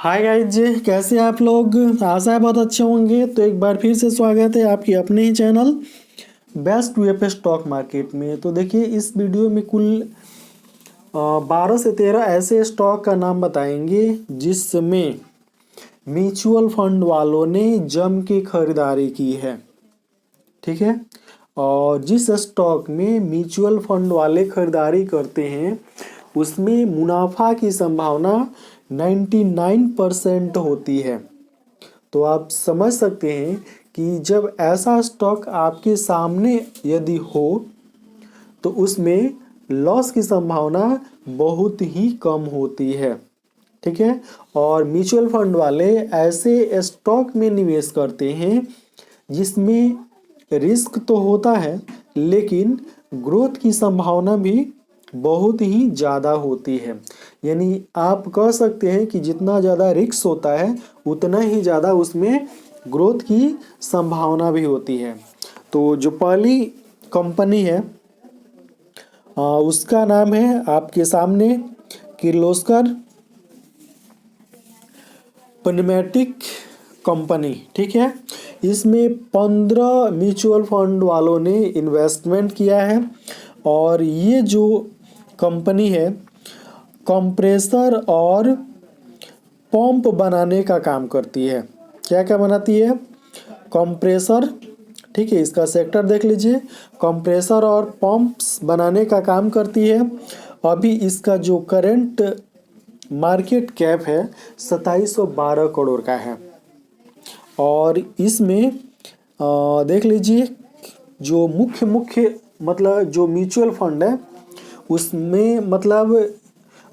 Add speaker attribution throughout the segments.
Speaker 1: Hi guys जी, कैसे हैं आप लोग। आशा है बहुत अच्छे होंगे। तो एक बार फिर से स्वागत है आपके अपने ही channel best UF stock market में। तो देखिए, इस वीडियो में कुल 12 से 13 ऐसे स्टॉक का नाम बताएंगे जिसमें म्यूचुअल फंड वालों ने जम के खरीदारी की है। ठीक है। और जिस स्टॉक में म्यूचुअल फंड वाले खरीदारी करते हैं उसमें मुनाफा की संभावना 99% होती है। तो आप समझ सकते हैं कि जब ऐसा स्टॉक आपके सामने यदि हो तो उसमें लॉस की संभावना बहुत ही कम होती है। ठीक है। और म्यूचुअल फंड वाले ऐसे स्टॉक में निवेश करते हैं जिसमें रिस्क तो होता है लेकिन ग्रोथ की संभावना भी बहुत ही ज़्यादा होती है। यानी आप कह सकते हैं कि जितना ज़्यादा रिस्क होता है उतना ही ज़्यादा उसमें ग्रोथ की संभावना भी होती है। तो जो पहली कंपनी है उसका नाम है आपके सामने किर्लोस्कर पन्मेटिक कंपनी। ठीक है। इसमें 15 म्यूचुअल फंड वालों ने इन्वेस्टमेंट किया है और ये जो कंपनी है कंप्रेसर और पंप बनाने का काम करती है। क्या क्या बनाती है? कंप्रेसर। ठीक है, इसका सेक्टर देख लीजिए। कंप्रेसर और पंप्स बनाने का काम करती है। अभी इसका जो करंट मार्केट कैप है 2712 करोड़ का है। और इसमें देख लीजिए जो मुख्य मतलब जो म्यूचुअल फंड है उसमें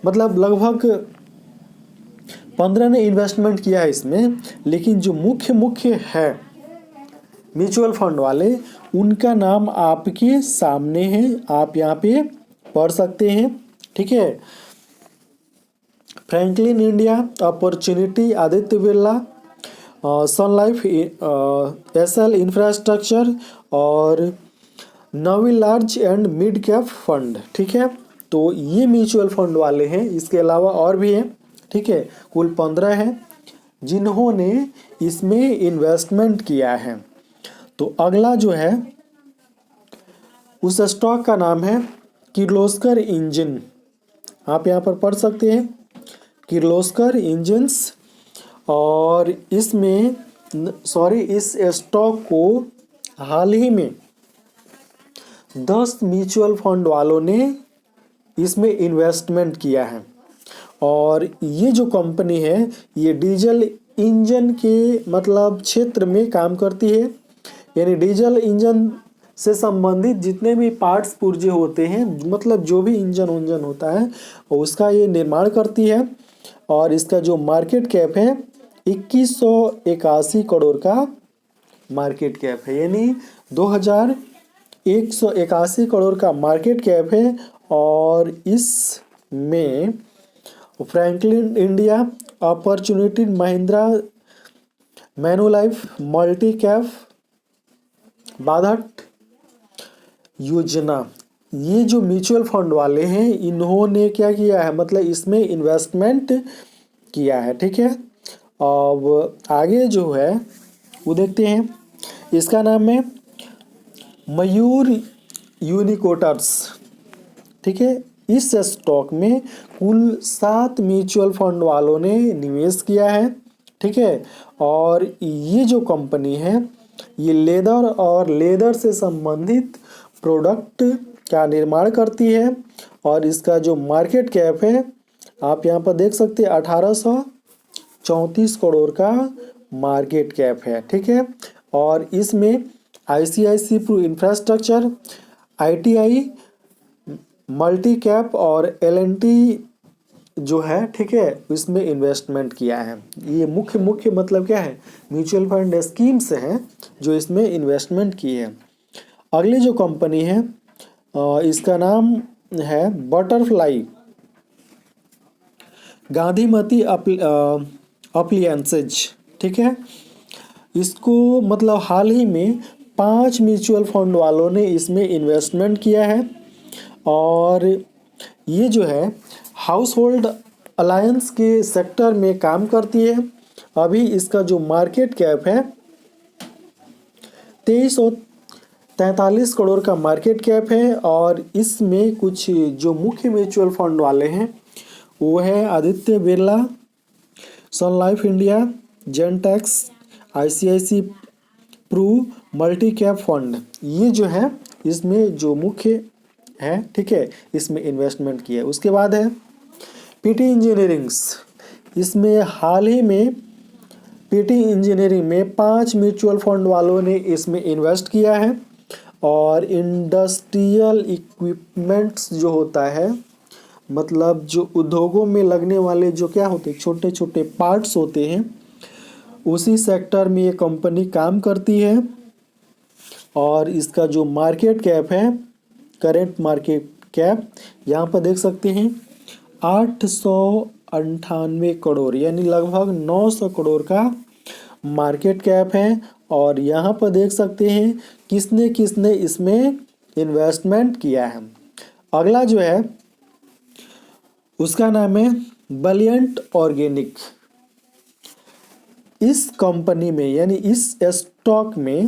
Speaker 1: मतलब लगभग 15 ने इन्वेस्टमेंट किया है इसमें। लेकिन जो मुख्य है म्यूचुअल फंड वाले उनका नाम आपके सामने है, आप यहाँ पे पढ़ सकते हैं। ठीक है। Franklin India, opportunity, Aditya Birla, sun life, SL infrastructure और Navi large and mid cap fund. ठीक है। तो ये म्यूचुअल फंड वाले हैं। इसके अलावा और भी हैं। ठीक है। कुल 15 हैं जिन्होंने इसमें इन्वेस्टमेंट किया है। तो अगला जो है उस स्टॉक का नाम है किर्लोस्कर इंजन। आप यहाँ पर पढ़ सकते हैं किर्लोस्कर इंजन्स। और इसमें इस स्टॉक को हाल ही में 10 म्यूचुअल फंड वालों ने इसमें इन्वेस्टमेंट किया है। और ये जो कंपनी है ये डीजल इंजन के मतलब क्षेत्र में काम करती है। यानी डीजल इंजन से संबंधित जितने भी पार्ट्स पुर्जे होते हैं मतलब जो भी इंजन होता है उसका ये निर्माण करती है। और इसका जो मार्केट कैप है 2181 करोड़ का मार्केट कैप है। यानी 2181 करोड़ का मार्केट कैप है। और इसमें Franklin India, opportunity, Mahindra, Manulife, multi cap, बाधट योजना, ये जो म्यूचुअल फंड वाले हैं इन्होंने क्या किया है मतलब इसमें इन्वेस्टमेंट किया है। ठीक है। अब आगे जो है वो देखते हैं। इसका नाम है मयूर यूनिकोटर्स। ठीक है। इस स्टॉक में कुल 7 म्यूचुअल फंड वालों ने निवेश किया है। ठीक है। और ये जो कंपनी है ये लेदर और लेदर से संबंधित प्रोडक्ट का निर्माण करती है। और इसका जो मार्केट कैप है आप यहाँ पर देख सकते हैं 1834 करोड़ का मार्केट कैप है। ठीक है। और इसमें ICIC infrastructure, ITI, multi cap और एलएनटी जो है ठीक है इसमें इन्वेस्टमेंट किया है। ये मुख्य मतलब क्या है म्यूचुअल फंड स्कीम्स हैं जो इसमें इन्वेस्टमेंट की है। अगली जो कंपनी है इसका नाम है बटरफ्लाई गांधीमती अप्लियंसेज। ठीक है। इसको मतलब हाल ही में 5 म्यूचुअल फंड वालों ने इसमें इन्वेस्टमेंट किया है। और ये जो है हाउस होल्ड अलायंस के सेक्टर में काम करती है। अभी इसका जो मार्केट कैप है 2343 करोड़ का मार्केट कैप है। और इसमें कुछ जो मुख्य म्यूचुअल फंड वाले हैं वो है Aditya Birla, sun life India, जेनटैक्स, ICICI Pru, multi cap fund. ये जो है इसमें जो मुख्य है, ठीक है, इसमें इन्वेस्टमेंट किया है। उसके बाद है पीटी इंजीनियरिंग्स। इसमें हाल ही में पीटी इंजीनियरिंग में 5 म्यूचुअल फंड वालों ने इसमें इन्वेस्ट किया है। और इंडस्ट्रियल इक्विपमेंट्स जो होता है, मतलब जो उद्योगों में लगने वाले जो क्या होते हैं, छोटे छोटे पार्ट्स होते हैं, उसी सेक्टर में ये कंपनी काम करती है। और इसका जो मार्केट कैप है, करेंट मार्केट कैप, यहाँ पर देख सकते हैं 898 करोड़, यानी लगभग 900 करोड़ का मार्केट कैप है। और यहाँ पर देख सकते हैं किसने किसने इसमें इन्वेस्टमेंट किया है। अगला जो है उसका नाम है वैलिएंट ऑर्गेनिक। इस कंपनी में यानी इस स्टॉक में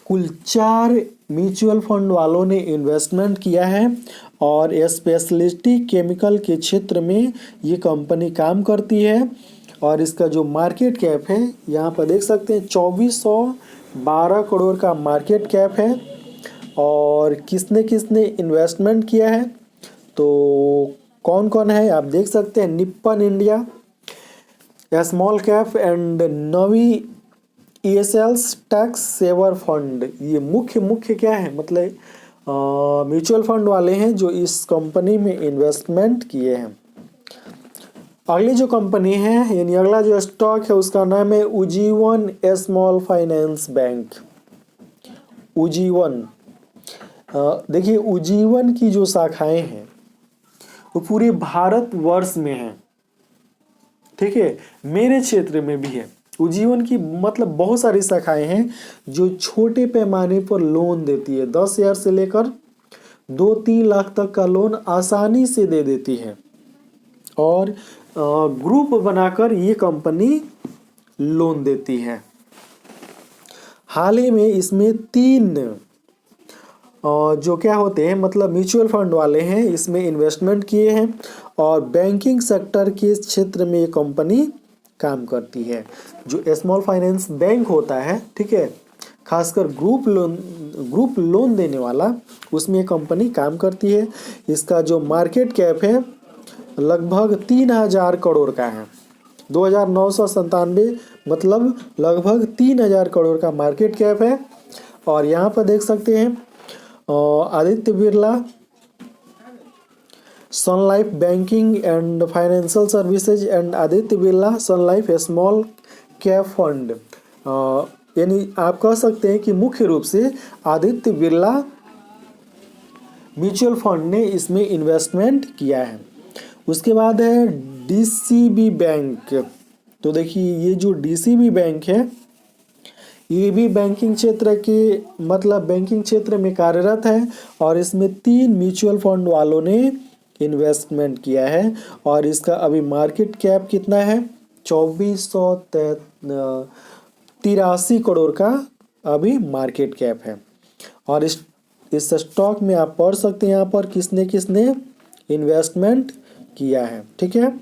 Speaker 1: कुल 4 म्यूचुअल फंड वालों ने इन्वेस्टमेंट किया है। और स्पेशलिटी केमिकल के क्षेत्र में ये कंपनी काम करती है। और इसका जो मार्केट कैप है यहाँ पर देख सकते हैं 2412 करोड़ का मार्केट कैप है। और किसने किसने इन्वेस्टमेंट किया है तो कौन कौन है आप देख सकते हैं, Nippon India, small cap and Navi ELSS tax saver fund. ये मुख्य क्या है, मतलब म्यूचुअल फंड वाले हैं जो इस कंपनी में इन्वेस्टमेंट किए हैं। अगली जो कंपनी है यानी अगला जो स्टॉक है उसका नाम है Ujjivan small finance bank. Ujjivan, देखिए उज्जीवन की जो शाखाएं हैं वो पूरे भारतवर्ष में हैं, ठीक है, मेरे क्षेत्र में भी है। उज्जीवन की मतलब बहुत सारी शाखाएं हैं जो छोटे पैमाने पर लोन देती है, 10,000 से लेकर 2-3 लाख तक का लोन आसानी से दे देती है। और ग्रुप बनाकर ये कंपनी लोन देती है। हाल ही में इसमें 3 जो क्या होते हैं, मतलब म्यूचुअल फंड वाले हैं, इसमें इन्वेस्टमेंट किए हैं। और बैंकिंग सेक्टर के क्षेत्र में ये कंपनी काम करती है। जो स्मॉल फाइनेंस बैंक होता है, ठीक है, खासकर ग्रुप लोन देने वाला, उसमें ये कंपनी काम करती है। इसका जो मार्केट कैप है लगभग 3000 करोड़ का है, 2997, मतलब लगभग 3000 करोड़ का मार्केट कैप है। और यहाँ पर देख सकते हैं Aditya Birla, sun life banking and financial services and Aditya Birla sun life small cap fund. यानी आप कह सकते हैं कि मुख्य रूप से आदित्य बिरला म्यूचुअल फंड ने इसमें इन्वेस्टमेंट किया है। उसके बाद है डीसीबी बैंक। तो देखिए ये जो डीसीबी बैंक है ये भी बैंकिंग क्षेत्र के, मतलब बैंकिंग क्षेत्र में कार्यरत है। और इसमें 3 म्यूचुअल फंड वालों ने इन्वेस्टमेंट किया है। और इसका अभी मार्केट कैप कितना है, 2483 करोड़ का अभी मार्केट कैप है। और इस स्टॉक में आप पढ़ सकते हैं यहाँ पर किसने किसने इन्वेस्टमेंट किया है, ठीक है।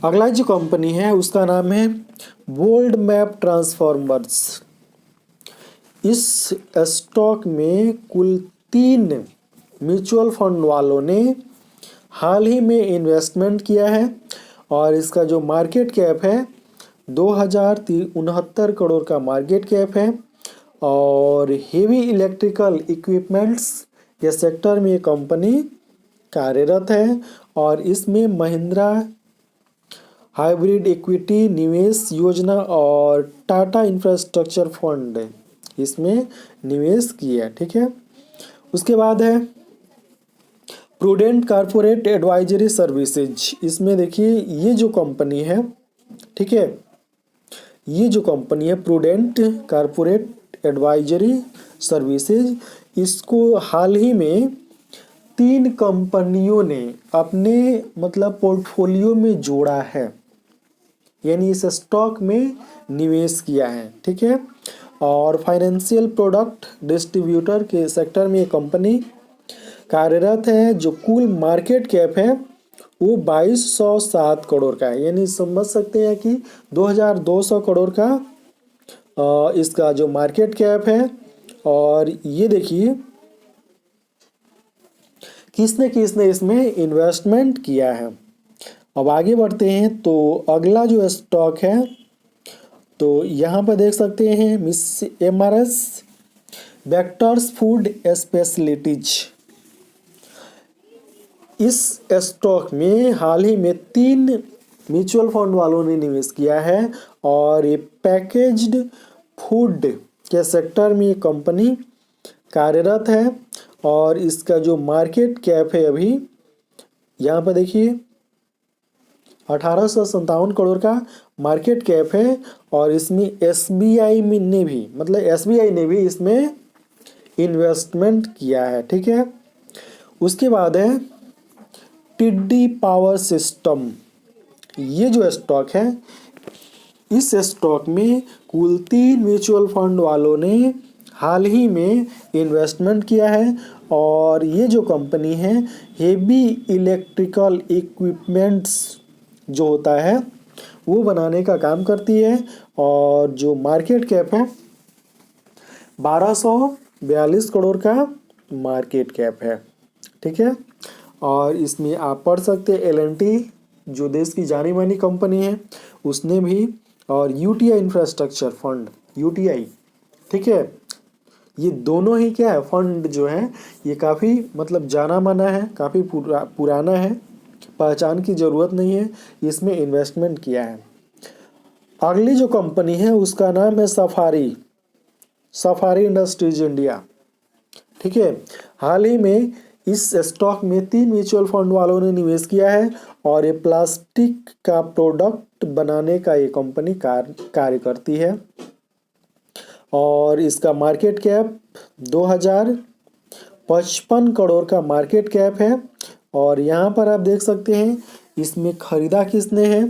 Speaker 1: अगला जो कंपनी है उसका नाम है वर्ल्ड मैप ट्रांसफॉर्मर्स। इस स्टॉक में कुल 3 म्यूचुअल फंड वालों ने हाल ही में इन्वेस्टमेंट किया है। और इसका जो मार्केट कैप है 2069 करोड़ का मार्केट कैप है। और हेवी इलेक्ट्रिकल इक्विपमेंट्स के सेक्टर में ये कंपनी कार्यरत है। और इसमें महिंद्रा हाइब्रिड इक्विटी निवेश योजना और टाटा इंफ्रास्ट्रक्चर फंड इसमें निवेश किया, ठीक है। उसके बाद है प्रूडेंट कॉर्पोरेट एडवाइजरी सर्विसेज। इसमें देखिए ये जो कंपनी है, ठीक है, ये जो कंपनी है प्रूडेंट कॉर्पोरेट एडवाइजरी सर्विसेज, इसको हाल ही में 3 कंपनियों ने अपने मतलब पोर्टफोलियो में जोड़ा है, यानी इस स्टॉक में निवेश किया है, ठीक है। और फाइनेंशियल प्रोडक्ट डिस्ट्रीब्यूटर के सेक्टर में ये कंपनी कार्यरत है। जो कुल मार्केट कैप है वो 2207 करोड़ का है, यानी समझ सकते हैं कि 2200 करोड़ का इसका जो मार्केट कैप है। और ये देखिए किसने किसने इसमें इन्वेस्टमेंट किया है। अब आगे बढ़ते हैं तो अगला जो स्टॉक है तो यहाँ पर देख सकते हैं miss MRS vectors food specialities. इस स्टॉक में हाल ही में 3 म्यूचुअल फंड वालों ने निवेश किया है और ये पैकेज्ड फूड के सेक्टर में ये कंपनी कार्यरत है। और इसका जो मार्केट कैप है अभी यहाँ पर देखिए 1857 करोड़ का मार्केट कैप है। और इसमें SBI ने भी इसमें इन्वेस्टमेंट किया है, ठीक है। उसके बाद है टिड्डी पावर सिस्टम। ये जो स्टॉक है इस स्टॉक में कुल 3 म्यूचुअल फंड वालों ने हाल ही में इन्वेस्टमेंट किया है। और ये जो कंपनी है हेवी इलेक्ट्रिकल इक्विपमेंट्स जो होता है वो बनाने का काम करती है। और जो मार्केट कैप है 1242 करोड़ का मार्केट कैप है, ठीक है। और इसमें आप पढ़ सकते हैं L&T जो देश की जानी मानी कंपनी है उसने भी, और UTI इंफ्रास्ट्रक्चर फंड UTI, ठीक है। ये दोनों ही क्या है फंड जो है ये काफ़ी मतलब जाना माना है, काफ़ी पुराना है, पहचान की ज़रूरत नहीं है, इसमें इन्वेस्टमेंट किया है। अगली जो कंपनी है उसका नाम है सफारी इंडस्ट्रीज इंडिया, ठीक है। हाल ही में इस स्टॉक में 3 म्यूचुअल फंड वालों ने निवेश किया है और ये प्लास्टिक का प्रोडक्ट बनाने का ये कंपनी कार्य करती है। और इसका मार्केट कैप 2055 करोड़ का मार्केट कैप है। और यहाँ पर आप देख सकते हैं इसमें खरीदा किसने है,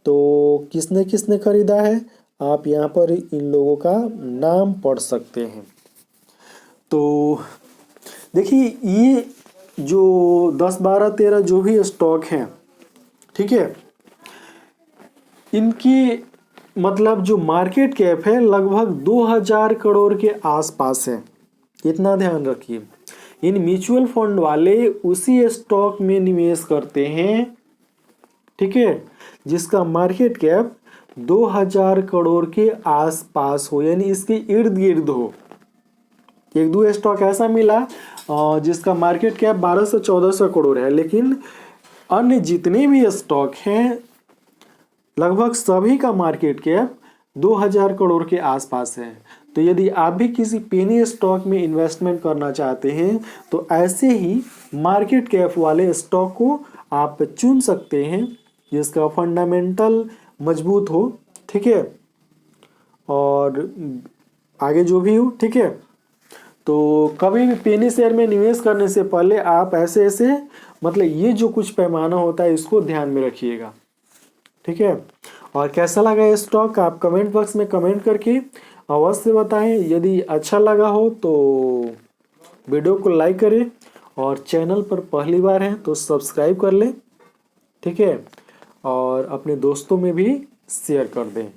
Speaker 1: तो किसने किसने खरीदा है आप यहाँ पर इन लोगों का नाम पढ़ सकते हैं। तो देखिए ये जो 10, 12, 13 जो भी स्टॉक हैं, ठीक है, इनकी मतलब जो मार्केट कैप है लगभग 2000 करोड़ के आसपास है, इतना ध्यान रखिए। इन म्यूचुअल फंड वाले उसी स्टॉक में निवेश करते हैं, ठीक है, जिसका मार्केट कैप 2000 करोड़ के आसपास हो, यानी इसके इर्द गिर्द हो। एक दो स्टॉक ऐसा मिला जिसका मार्केट कैप 1200-1400 करोड़ है, लेकिन अन्य जितने भी स्टॉक हैं लगभग सभी का मार्केट कैप 2000 करोड़ के आसपास है। तो यदि आप भी किसी पेनी स्टॉक में इन्वेस्टमेंट करना चाहते हैं तो ऐसे ही मार्केट कैप वाले स्टॉक को आप चुन सकते हैं जिसका फंडामेंटल मजबूत हो, ठीक है, और आगे जो भी हो, ठीक है। तो कभी भी पेनी शेयर में निवेश करने से पहले आप ऐसे मतलब ये जो कुछ पैमाना होता है इसको ध्यान में रखिएगा, ठीक है। और कैसा लगा ये स्टॉक आप कमेंट बॉक्स में कमेंट करके अवश्य बताएं। यदि अच्छा लगा हो तो वीडियो को लाइक करें और चैनल पर पहली बार हैं तो सब्सक्राइब कर लें, ठीक है, और अपने दोस्तों में भी शेयर कर दें।